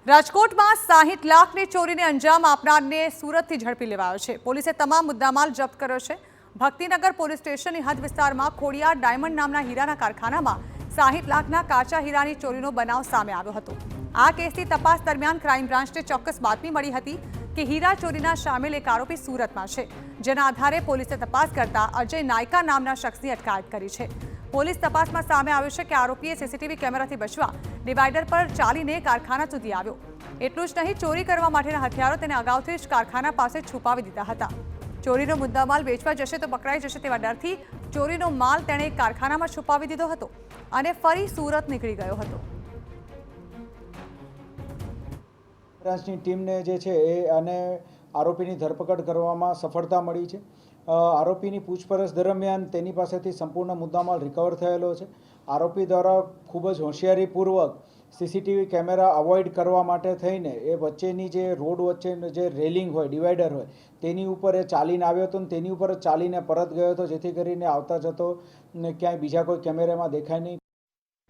રાજકોટમાં 60 લાખની ચોરીને અંજામ આપનારને સુરતથી ઝડપી લેવાયો છે। પોલીસે તમામ મુદ્દામાલ જપ્ત કર્યો છે। ભક્તિનગર પોલીસ સ્ટેશનની હદ વિસ્તારમાં ખોડિયાર ડાયમંડ નામના હીરાના કારખાનામાં 60 લાખના કાચા હીરાની ચોરીનો બનાવ સામે આવ્યો હતો। આ કેસની તપાસ દરમિયાન ક્રાઇમ બ્રાન્ચને ચોક્કસ બાતમી મળી હતી કે હીરા ચોરીના સામેલ એક આરોપી સુરતમાં છે, જેના આધારે પોલીસે તપાસ કરતા અજય નાયકા નામના શખ્સની અટકાયત કરી છે। પોલીસ તપાસમાં સામે આવ્યું છે કે આરોપીએ સીસીટીવી કેમેરાથી બચવા ડિવાઈડર પર ચાલીને કારખાના સુધી આવ્યો। એટલું જ નહીં, ચોરી કરવા માટેના હથિયારો તેને અગાઉથી જ કારખાના પાસે છુપાવી દીધા હતા। ચોરીનો મુદ્દામાલ વેચવા જશે તો પકડાઈ જશે તેવા ડરથી ચોરીનો માલ તેણે કારખાનામાં છુપાવી દીધો હતો અને ફરી સુરત નીકળી ગયો હતો। બ્રાન્ચની ટીમને જે છે એ અને આરોપીની ધરપકડ કરવામાં સફળતા મળી છે। આરોપીની પૂછપરછ દરમિયાન તેની પાસેથી સંપૂર્ણ મુદ્દામાલ રિકવર થયેલો છે। આરોપી દ્વારા ખૂબ જ હોશિયારીપૂર્વક સીસીટીવી કેમેરા અવોઇડ કરવા માટે થઈને એ વચ્ચેની જે રોડ વચ્ચે જે રેલિંગ હોય, ડિવાઈડર હોય, તેની ઉપર એ ચાલીને આવ્યો હતો અને તેની ઉપર ચાલીને પરત ગયો હતો, જેથી કરીને આવતા જતો ક્યાંય બીજા કોઈ કેમેરામાં દેખાય નહીં।